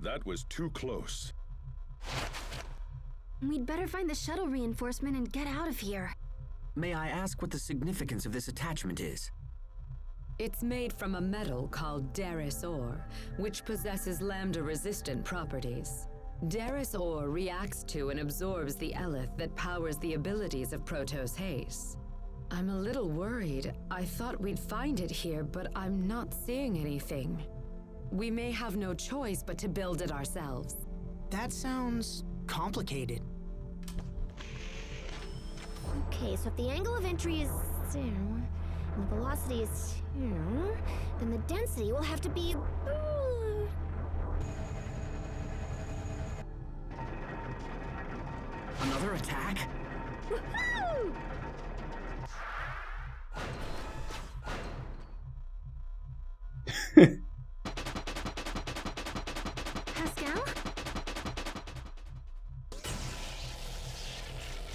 That was too close. We'd better find the shuttle reinforcement and get out of here. May I ask what the significance of this attachment is? It's made from a metal called Derris ore, which possesses Lambda-resistant properties. Derris ore reacts to and absorbs the eleth that powers the abilities of Protoss haste. I'm a little worried. I thought we'd find it here, but I'm not seeing anything. We may have no choice but to build it ourselves. That sounds complicated. Okay, so if the angle of entry is 0, and the velocity is 2, then the density will have to be... Another attack? Woohoo! Pascal?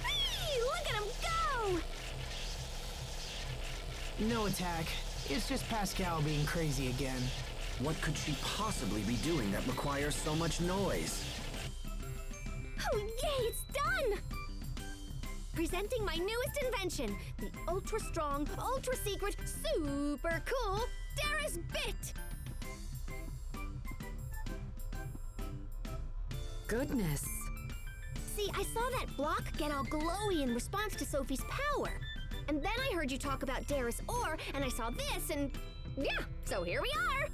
Hey, look at him go! No attack. It's just Pascal being crazy again. What could she possibly be doing that requires so much noise? Oh, yay, it's done! Presenting my newest invention, the ultra-strong, ultra-secret, super cool Derris Bit! Goodness. See, I saw that block get all glowy in response to Sophie's power. And then I heard you talk about Derris ore, and I saw this, and yeah, so here we are!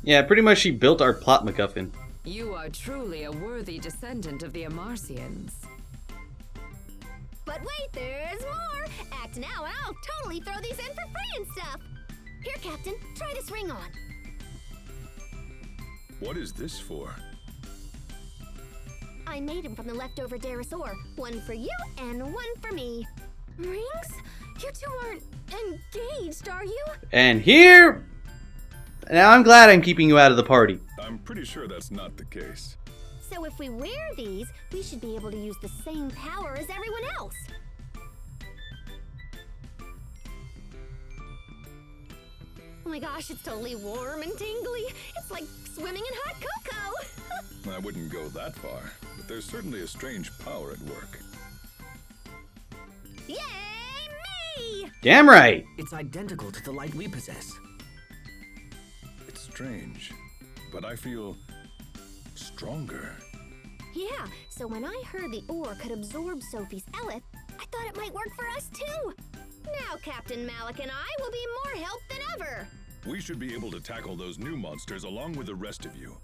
Yeah, pretty much she built our plot MacGuffin. You are truly a worthy descendant of the Amarcians. But wait, there's more! Act now and I'll totally throw these in for free and stuff! Here, Captain, try this ring on. What is this for? I made them from the leftover Derris ore. One for you and one for me. Rings? You two aren't engaged, are you? And here... Now I'm glad I'm keeping you out of the party. I'm pretty sure that's not the case. So if we wear these, we should be able to use the same power as everyone else. Oh my gosh, it's totally warm and tingly. It's like swimming in hot cocoa. I wouldn't go that far, but there's certainly a strange power at work. Yay, me! Damn right! It's identical to the light we possess. It's strange, but I feel stronger. Yeah, so when I heard the ore could absorb Sophie's eleth, I thought it might work for us too. Now Captain Malik and I will be more help than ever. We should be able to tackle those new monsters along with the rest of you.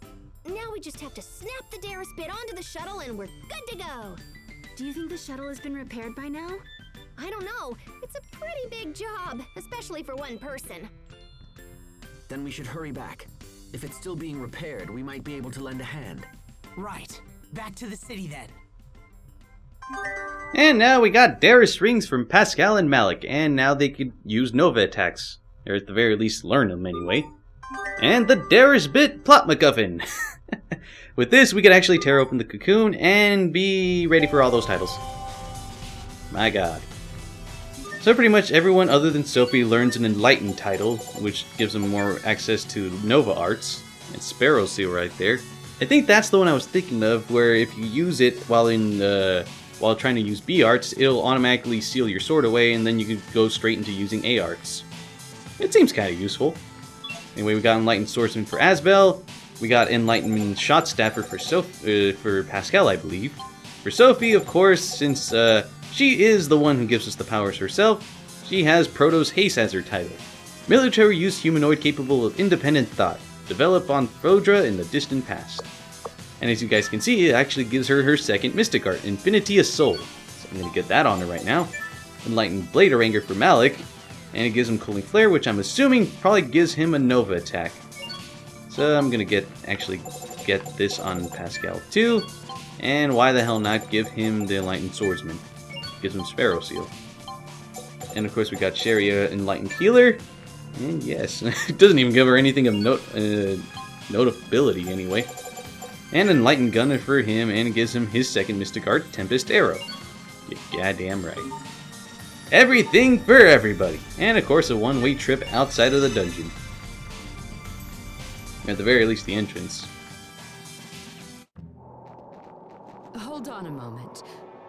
Now we just have to snap the Derris bit onto the shuttle and we're good to go. Do you think the shuttle has been repaired by now? I don't know. It's a pretty big job, especially for one person. Then we should hurry back. If it's still being repaired, we might be able to lend a hand. Right. Back to the city then. And now we got Derris rings from Pascal and Malik, and now they could use Nova attacks. Or at the very least learn them anyway. And the Derris bit plot MacGuffin. With this, we could actually tear open the cocoon and be ready for all those titles. My god. So pretty much everyone other than Sophie learns an Enlightened title, which gives them more access to Nova arts. And Sparrow Seal right there. I think that's the one I was thinking of, where if you use it while trying to use B arts, it'll automatically seal your sword away, and then you can go straight into using A arts. It seems kind of useful. Anyway, we got Enlightened Swordsman for Asbel. We got Enlightened Shot Staffer for Pascal, I believe. For Sophie, of course, since she is the one who gives us the powers herself, she has Protoss Haste as her title. Military use humanoid capable of independent thought. Developed on Fodra in the distant past. And as you guys can see, it actually gives her her second Mystic Art, Infinity of Soul. So I'm going to get that on her right now. Enlightened Blade Ranger for Malik. And it gives him Cooling Flare, which I'm assuming probably gives him a Nova attack. So I'm going to actually get this on Pascal too. And why the hell not give him the Enlightened Swordsman. Gives him Sparrow Seal. And of course we got Sharia Enlightened Healer. And yes, it doesn't even give her anything of notability anyway. And Enlightened Gunner for him, and it gives him his second Mystic Art, Tempest Arrow. You're goddamn right. Everything for everybody. And of course a one-way trip outside of the dungeon. At the very least the entrance. on a moment.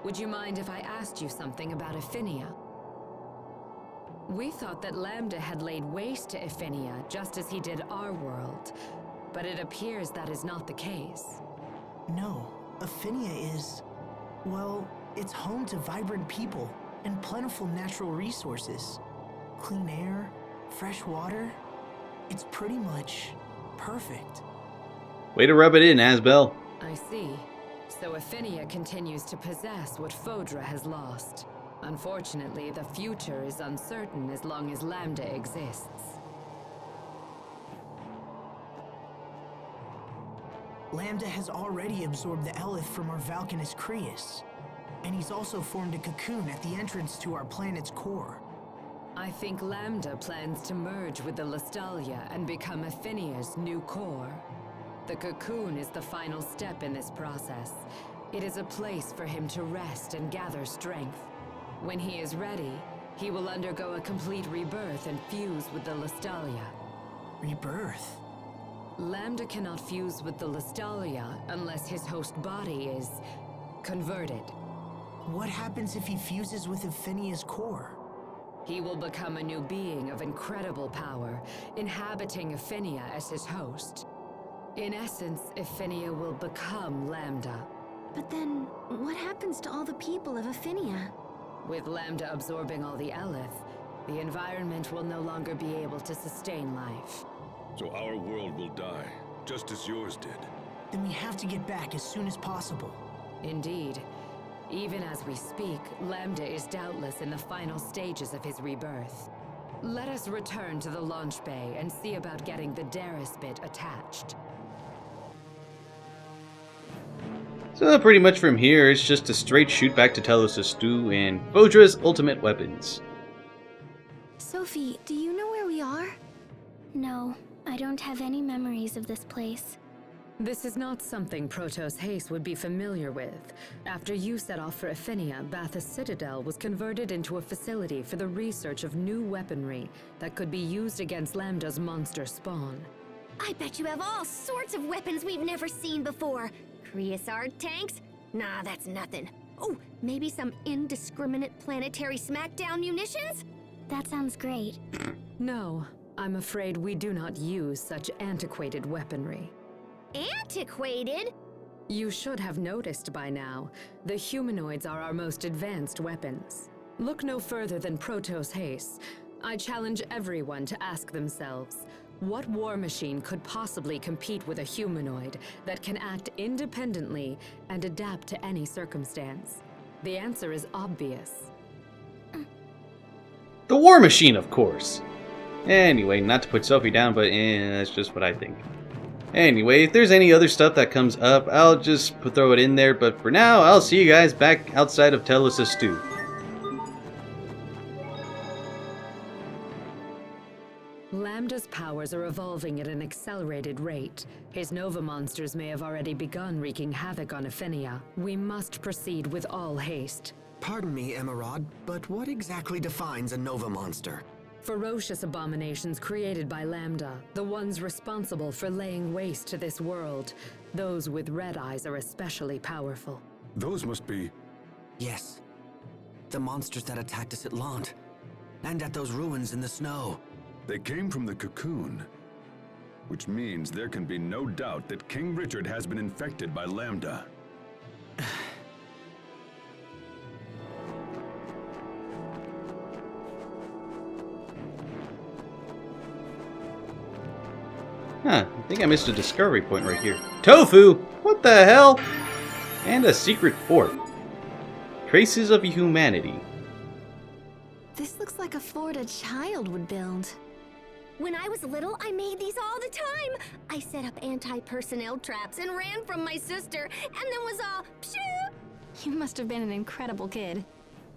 Would you mind if I asked you something about Ephinia? We thought that Lambda had laid waste to Ephinia just as he did our world, but it appears that is not the case. No, Ephinia is... well, it's home to vibrant people and plentiful natural resources. Clean air, fresh water. It's pretty much perfect. Way to rub it in, Asbel. I see. So Ephinia continues to possess what Fodra has lost. Unfortunately, the future is uncertain as long as Lambda exists. Lambda has already absorbed the Elith from our Valkanus Creus, and he's also formed a cocoon at the entrance to our planet's core. I think Lambda plans to merge with the Lestalia and become Ephinia's new core. The cocoon is the final step in this process. It is a place for him to rest and gather strength. When he is ready, he will undergo a complete rebirth and fuse with the Lestalia. Rebirth? Lambda cannot fuse with the Lestalia unless his host body is converted. What happens if he fuses with Ephinia's core? He will become a new being of incredible power, inhabiting Ephinia as his host. In essence, Ephinia will become Lambda. But then, what happens to all the people of Ephinia? With Lambda absorbing all the Elith, the environment will no longer be able to sustain life. So our world will die, just as yours did. Then we have to get back as soon as possible. Indeed. Even as we speak, Lambda is doubtless in the final stages of his rebirth. Let us return to the launch bay and see about getting the Darius bit attached. So pretty much from here, it's just a straight shoot back to Telos' stew and Fodra's ultimate weapons. Sophie, do you know where we are? No, I don't have any memories of this place. This is not something Protos Haste would be familiar with. After you set off for Ephinia, Bathos Citadel was converted into a facility for the research of new weaponry that could be used against Lambda's monster spawn. I bet you have all sorts of weapons we've never seen before. Creusard tanks? Nah, that's nothing. Oh, maybe some indiscriminate planetary smackdown munitions? That sounds great. No, I'm afraid we do not use such antiquated weaponry. Antiquated? You should have noticed by now, the humanoids are our most advanced weapons. Look no further than Protos Haste. I challenge everyone to ask themselves, what war machine could possibly compete with a humanoid that can act independently and adapt to any circumstance? The answer is obvious. The War Machine, of course! Anyway, not to put Sophie down, but that's just what I think. Anyway, if there's any other stuff that comes up, I'll just throw it in there, but for now, I'll see you guys back outside of Telos' stew. Lambda's powers are evolving at an accelerated rate. His Nova monsters may have already begun wreaking havoc on Ephinia. We must proceed with all haste. Pardon me, Emerald, but what exactly defines a Nova monster? Ferocious abominations created by Lambda, the ones responsible for laying waste to this world. Those with red eyes are especially powerful. Those must be... Yes. The monsters that attacked us at Lant. And at those ruins in the snow. They came from the cocoon. Which means there can be no doubt that King Richard has been infected by Lambda. Huh, I think I missed a discovery point right here. Tofu! What the hell? And a secret fort. Traces of humanity. This looks like a Florida child would build. When I was little, I made these all the time. I set up anti-personnel traps and ran from my sister, and then was all pshoo! You must have been an incredible kid.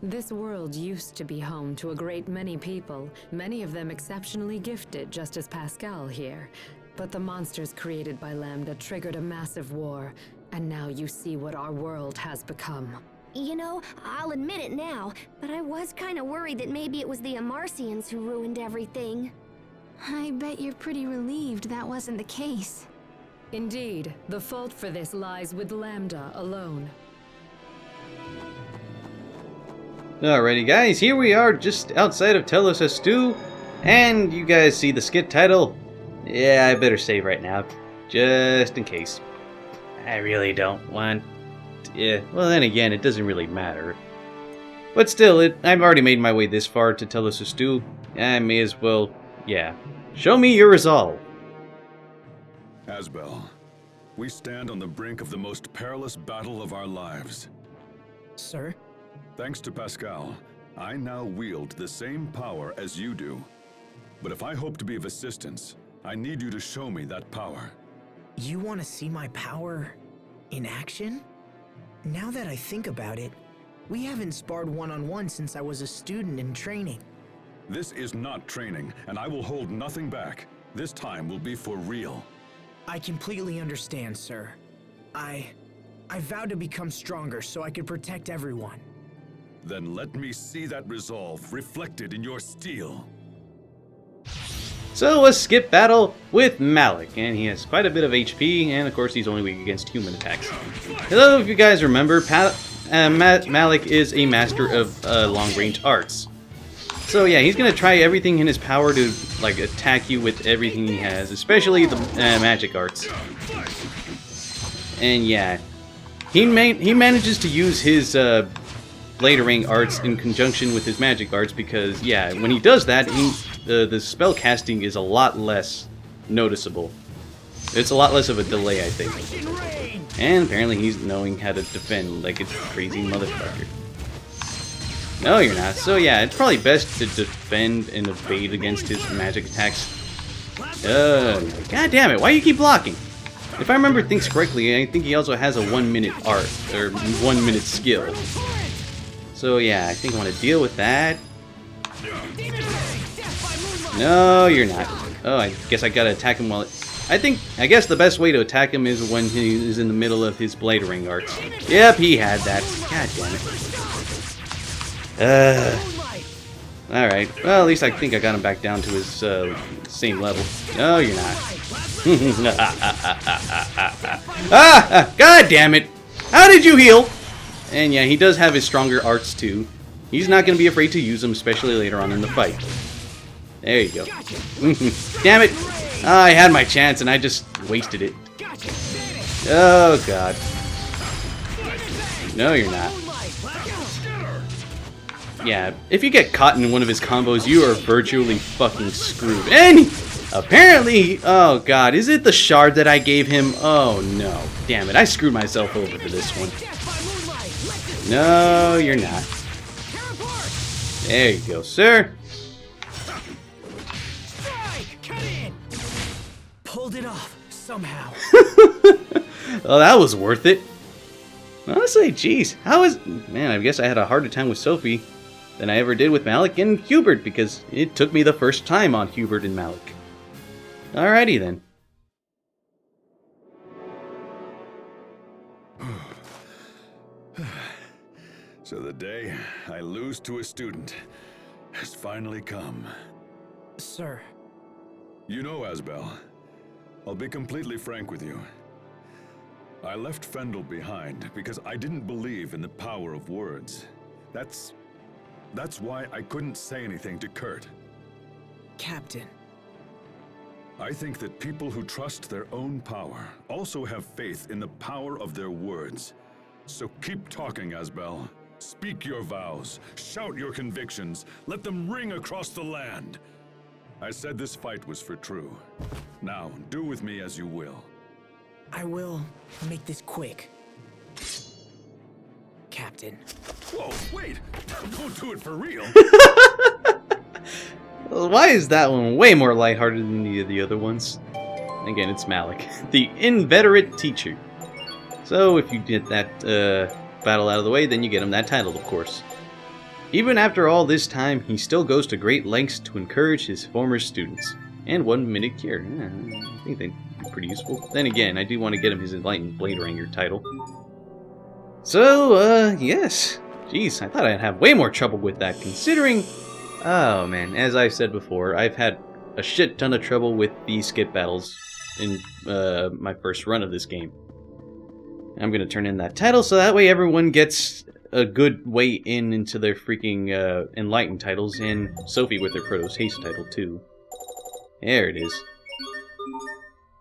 This world used to be home to a great many people, many of them exceptionally gifted, just as Pascal here. But the monsters created by Lambda triggered a massive war, and now you see what our world has become. You know, I'll admit it now, but I was kind of worried that maybe it was the Amarcians who ruined everything. I bet you're pretty relieved that wasn't the case. Indeed, the fault for this lies with Lambda alone. Alrighty guys, here we are just outside of Telos Stu, and you guys see the skit title? Yeah, I better save right now, just in case. I really don't want... Yeah, well then again, it doesn't really matter. But still, I've already made my way this far to Telos Stu. I may as well, yeah. Show me your resolve. Asbel, we stand on the brink of the most perilous battle of our lives. Sir? Thanks to Pascal, I now wield the same power as you do. But if I hope to be of assistance, I need you to show me that power. You want to see my power in action? Now that I think about it, we haven't sparred one-on-one since I was a student in training. This is not training, and I will hold nothing back. This time will be for real. I completely understand, sir. I vowed to become stronger so I could protect everyone. Then let me see that resolve reflected in your steel. So a skip battle with Malik, and he has quite a bit of HP, and of course he's only weak against human attacks. Hello, if you guys remember, Malik is a master of long-range arts. So yeah, he's gonna try everything in his power to like attack you with everything he has, especially the magic arts. And yeah, he manages to use his bladering arts in conjunction with his magic arts because yeah, when he does that, the spell casting is a lot less noticeable. It's a lot less of a delay, I think. And apparently he's knowing how to defend like a crazy motherfucker. No, you're not. So yeah, it's probably best to defend and evade against his magic attacks. God damn it, why do you keep blocking? If I remember things correctly, I think he also has a 1-minute art, or 1-minute skill. So yeah, I think I want to deal with that. No, you're not. Oh, I guess I gotta attack him while I guess the best way to attack him is when he is in the middle of his bladering arts. Yep, he had that. God damn it. Alright, well at least I think I got him back down to his same level. No, you're not. God damn it! How did you heal? And yeah, he does have his stronger arts too. He's not going to be afraid to use them, especially later on in the fight. There you go. Damn it! I had my chance and I just wasted it. Oh god. No, you're not. Yeah, if you get caught in one of his combos, you are virtually fucking screwed. And apparently, oh god, is it the shard that I gave him? Oh no, damn it, I screwed myself over for this one. No, you're not. There you go, sir. Pulled it off, somehow. Oh, that was worth it. Honestly, jeez, man, I guess I had a harder time with Sophie than I ever did with Malik and Hubert, because it took me the first time on Hubert and Malik. Alrighty then. So the day I lose to a student has finally come. Sir. You know, Asbel, I'll be completely frank with you. I left Fendel behind because I didn't believe in the power of words. That's why I couldn't say anything to Kurt. Captain. I think that people who trust their own power also have faith in the power of their words. So keep talking, Asbel. Speak your vows. Shout your convictions. Let them ring across the land. I said this fight was for true. Now, do with me as you will. I will make this quick. Captain. Whoa, wait! Don't do it for real! Why is that one way more lighthearted than the other ones? Again, it's Malik, the inveterate teacher. So if you get that battle out of the way, then you get him that title, of course. Even after all this time, he still goes to great lengths to encourage his former students. And 1-minute cure. Yeah, I think they'd be pretty useful. Then again, I do want to get him his Enlightened Bladeranger title. So, yes. Jeez, I thought I'd have way more trouble with that, considering... Oh, man, as I've said before, I've had a shit ton of trouble with these skip battles in my first run of this game. I'm going to turn in that title, so that way everyone gets a good way into their freaking Enlightened titles, and Sophie with her Protos Haste title, too. There it is.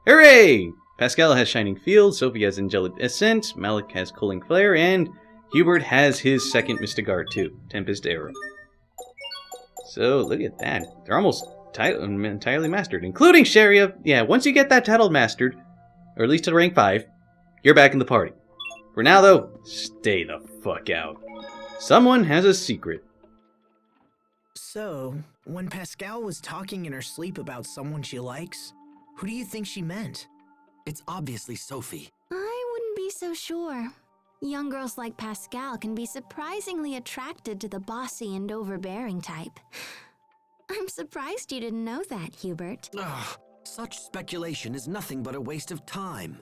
Hooray! Pascal has Shining Field, Sophie has Angelic Ascent, Malik has Cooling Flare, and Hubert has his second Mystic Art, too, Tempest Arrow. So, look at that. They're almost entirely mastered, including Sharia. Yeah, once you get that title mastered, or at least to rank 5, you're back in the party. For now, though, stay the fuck out. Someone has a secret. So, when Pascal was talking in her sleep about someone she likes, who do you think she meant? It's obviously Sophie. I wouldn't be so sure. Young girls like Pascal can be surprisingly attracted to the bossy and overbearing type. I'm surprised you didn't know that, Hubert. Ugh, such speculation is nothing but a waste of time.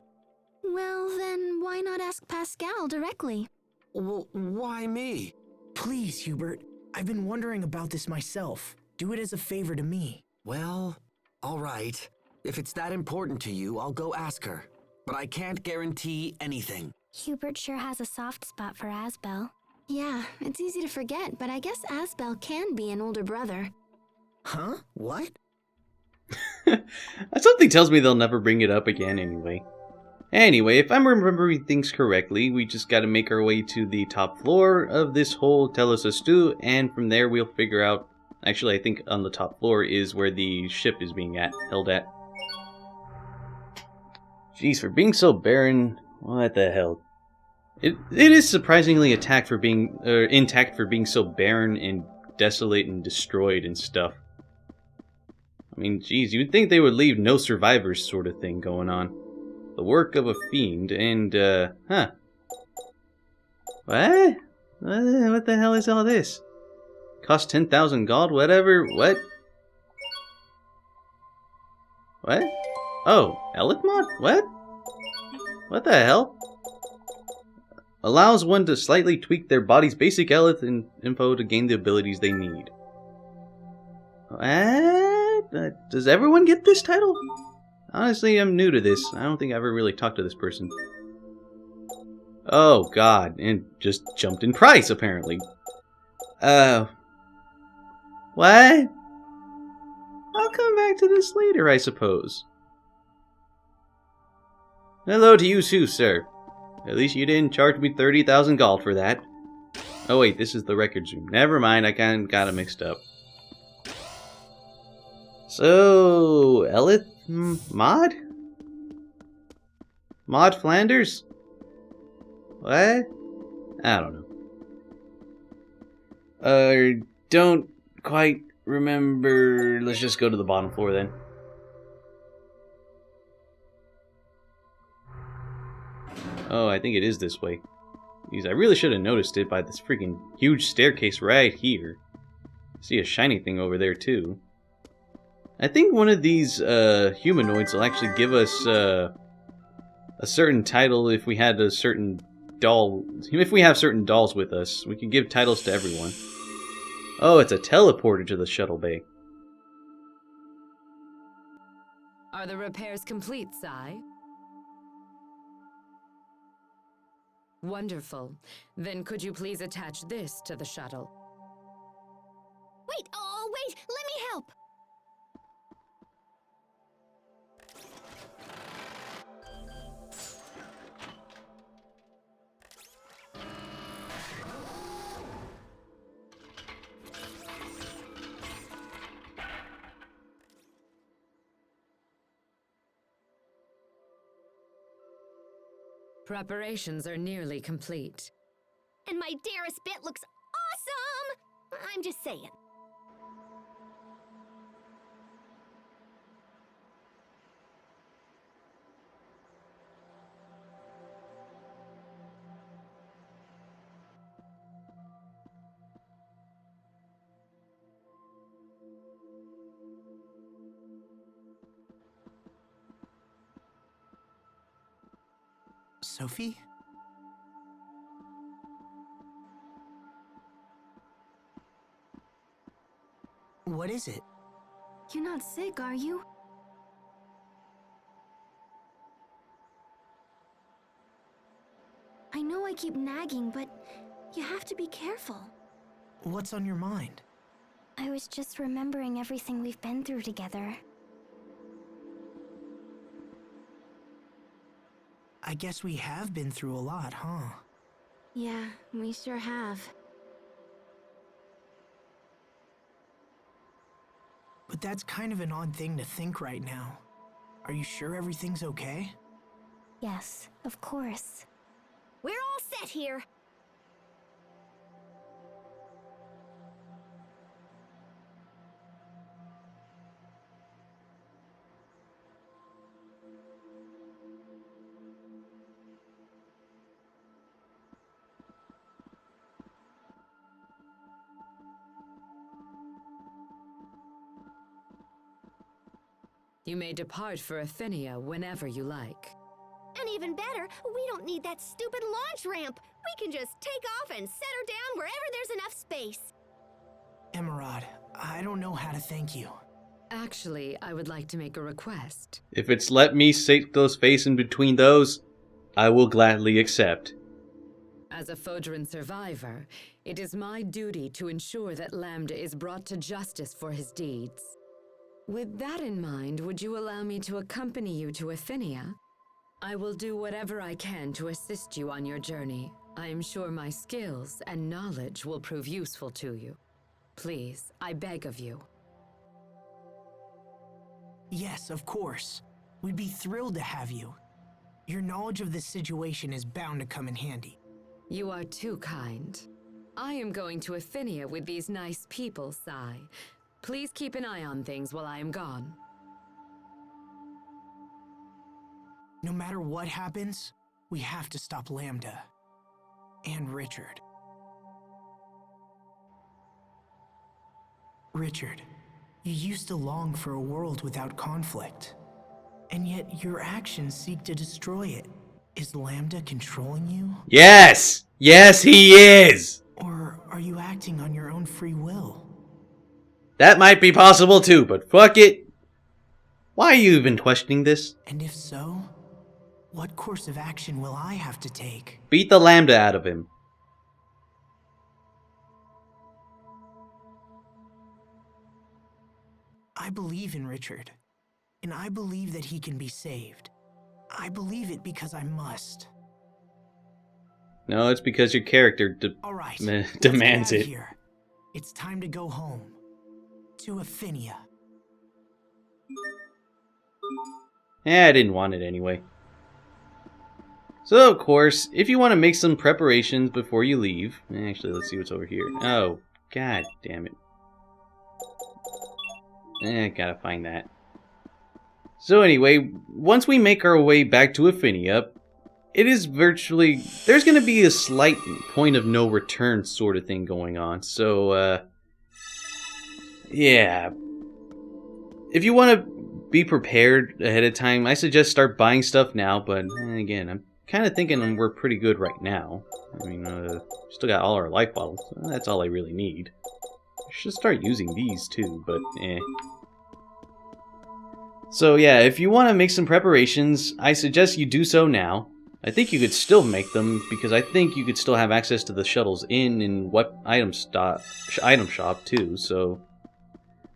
Well, then why not ask Pascal directly? Well, why me? Please, Hubert. I've been wondering about this myself. Do it as a favor to me. Well, all right. If it's that important to you, I'll go ask her. But I can't guarantee anything. Hubert sure has a soft spot for Asbel. Yeah, it's easy to forget, but I guess Asbel can be an older brother. Huh? What? Something tells me they'll never bring it up again anyway. Anyway, if I'm remembering things correctly, we just gotta make our way to the top floor of this whole Telesastu, and from there we'll figure out... Actually, I think on the top floor is where the ship is being held at. Jeez, for being so barren, what the hell? It is surprisingly intact for being so barren and desolate and destroyed and stuff. I mean, geez, you'd think they would leave no survivors sort of thing going on. The work of a fiend, and, huh. What? What the hell is all this? Cost 10,000 gold, whatever, what? What? Oh, Elith mod? What? What the hell? Allows one to slightly tweak their body's basic Elith info to gain the abilities they need. What? Does everyone get this title? Honestly, I'm new to this. I don't think I ever really talked to this person. Oh god, and just jumped in price, apparently. What? I'll come back to this later, I suppose. Hello to you too, sir. At least you didn't charge me 30,000 gold for that. Oh wait, this is the records room. Never mind, I kinda got it mixed up. So, Elith mod? Mod Flanders? What? I don't know. Don't quite remember. Let's just go to the bottom floor then. Oh, I think it is this way. Jeez, I really should have noticed it by this freaking huge staircase right here. I see a shiny thing over there too. I think one of these humanoids will actually give us a certain title if we had a certain doll. If we have certain dolls with us, we can give titles to everyone. Oh, it's a teleporter to the shuttle bay. Are the repairs complete, Sai? Wonderful. Then could you please attach this to the shuttle? Wait, oh, wait, let me help! Preparations are nearly complete. And my dearest bit looks awesome! I'm just saying. Sophie? What is it? You're not sick, are you? I know I keep nagging, but You have to be careful. What's on your mind? I was just remembering everything we've been through together. I guess we have been through a lot, huh? Yeah, we sure have. But that's kind of an odd thing to think right now. Are you sure everything's okay? Yes, of course. We're all set here. You may depart for Afinia whenever you like. And even better, we don't need that stupid launch ramp. We can just take off and set her down wherever there's enough space. Emerald, I don't know how to thank you. Actually, I would like to make a request. If it's let me stick those face in between those, I will gladly accept. As a Fodran survivor, it is my duty to ensure that Lambda is brought to justice for his deeds. With that in mind, would you allow me to accompany you to Afinia? I will do whatever I can to assist you on your journey. I am sure my skills and knowledge will prove useful to you. Please, I beg of you. Yes, of course. We'd be thrilled to have you. Your knowledge of this situation is bound to come in handy. You are too kind. I am going to Afinia with these nice people, Sai. Please keep an eye on things while I am gone. No matter what happens, we have to stop Lambda. And Richard. Richard, you used to long for a world without conflict. And yet your actions seek to destroy it. Is Lambda controlling you? Yes! Yes, he is! Or are you acting on your own free will? That might be possible too, but fuck it. Why are you even questioning this? And if so, what course of action will I have to take? Beat the Lambda out of him. I believe in Richard, and I believe that he can be saved. I believe it because I must. No, it's because your character All right, demands let's get out it. of here. It's time to go home. To Afinia. I didn't want it anyway. So, of course, if you want to make some preparations before you leave... Actually, let's see what's over here. Oh, god damn it. Gotta find that. So anyway, once we make our way back to Afinia, it is virtually... There's gonna be a slight point of no return sort of thing going on, so, yeah. If you want to be prepared ahead of time, I suggest start buying stuff now, but again, I'm kind of thinking we're pretty good right now. I mean, still got all our life bottles, so that's all I really need. I should start using these too, but eh. So yeah, if you want to make some preparations, I suggest you do so now. I think you could still make them, because I think you could still have access to the shuttles in what item shop too, so...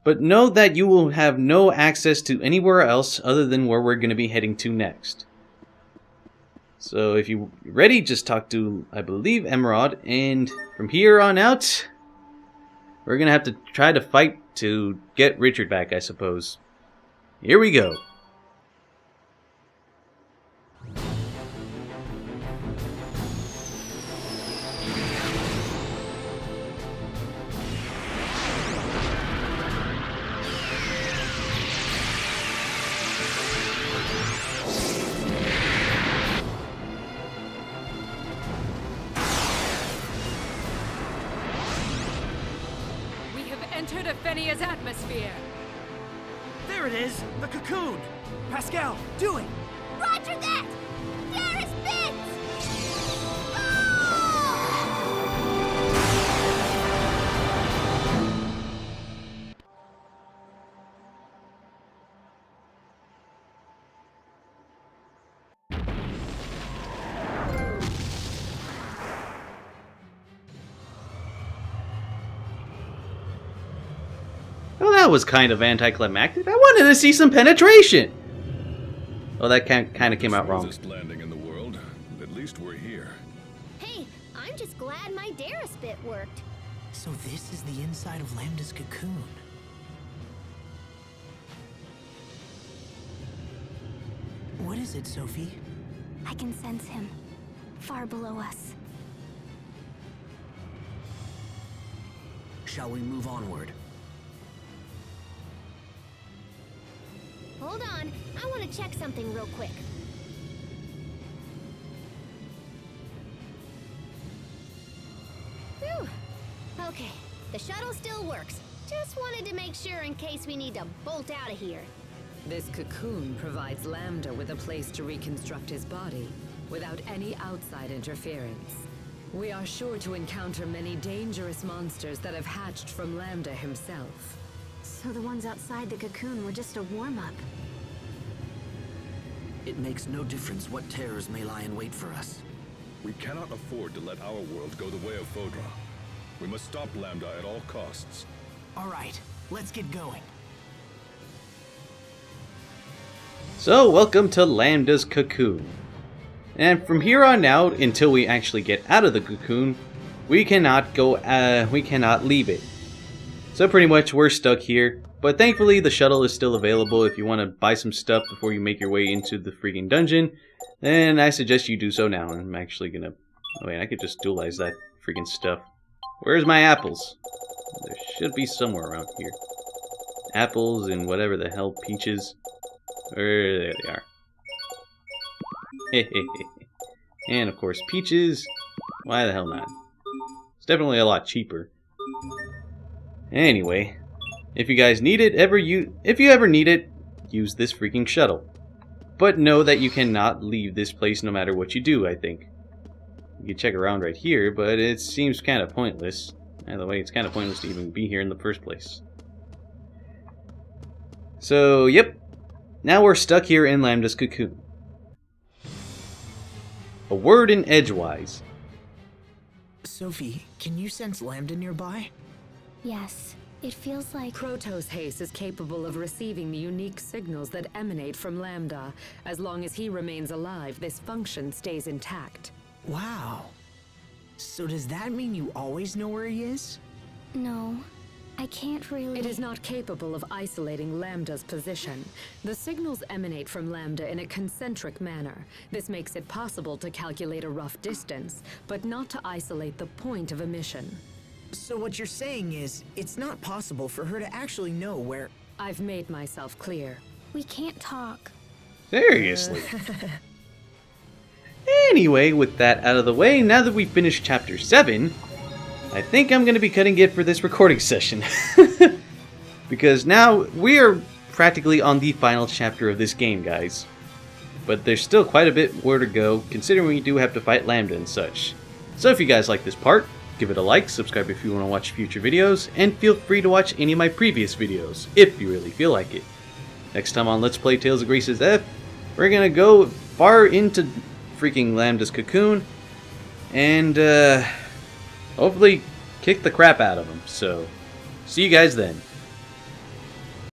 But know that you will have no access to anywhere else other than where we're going to be heading to next. So if you're ready, just talk to, I believe, Emerald, and from here on out, we're going to have to try to fight to get Richard back, I suppose. Here we go. We have entered Afinia's atmosphere. There it is! The cocoon! Pascal, do it! Roger that! There is Bits! That was kind of anticlimactic. I wanted to see some penetration. Oh, that kind of came out wrong. Smoothest landing in the world. At least we're here. Hey, I'm just glad my Darius bit worked. So this is the inside of Lambda's cocoon. What is it, Sophie? I can sense him, far below us. Shall we move onward? Hold on, I want to check something real quick. Whew. Okay, the shuttle still works. Just wanted to make sure in case we need to bolt out of here. This cocoon provides Lambda with a place to reconstruct his body without any outside interference. We are sure to encounter many dangerous monsters that have hatched from Lambda himself. So the ones outside the cocoon were just a warm-up. It makes no difference what terrors may lie in wait for us. We cannot afford to let our world go the way of Fodra. We must stop Lambda at all costs. All right, let's get going. So, welcome to Lambda's cocoon. And from here on out, until we actually get out of the cocoon, we cannot leave it. So pretty much we're stuck here, but thankfully the shuttle is still available if you want to buy some stuff before you make your way into the freaking dungeon. Then I suggest you do so now. I'm actually gonna... Oh wait, I could just dualize that freaking stuff. Where's my apples? There should be somewhere around here. Apples and whatever the hell, peaches. There they are. And of course peaches. Why the hell not? It's definitely a lot cheaper. Anyway, if you guys need it, if you ever need it, use this freaking shuttle. But know that you cannot leave this place no matter what you do, I think. You can check around right here, but it seems kind of pointless. By the way, it's kind of pointless to even be here in the first place. So, yep. Now we're stuck here in Lambda's cocoon. A word in edgewise. Sophie, can you sense Lambda nearby? Yes, it feels like... Protos Haste is capable of receiving the unique signals that emanate from Lambda. As long as he remains alive, this function stays intact. Wow. So does that mean you always know where he is? No, I can't really... It is not capable of isolating Lambda's position. The signals emanate from Lambda in a concentric manner. This makes it possible to calculate a rough distance, but not to isolate the point of emission. So what you're saying is, it's not possible for her to actually know where... I've made myself clear. We can't talk. Seriously. Anyway, with that out of the way, now that we've finished Chapter 7, I think I'm going to be cutting it for this recording session. Because now we are practically on the final chapter of this game, guys. But there's still quite a bit more to go, considering we do have to fight Lambda and such. So if you guys like this part, give it a like, subscribe if you want to watch future videos, and feel free to watch any of my previous videos, if you really feel like it. Next time on Let's Play Tales of Grace's F, we're going to go far into freaking Lambda's cocoon, and hopefully kick the crap out of him. So, see you guys then.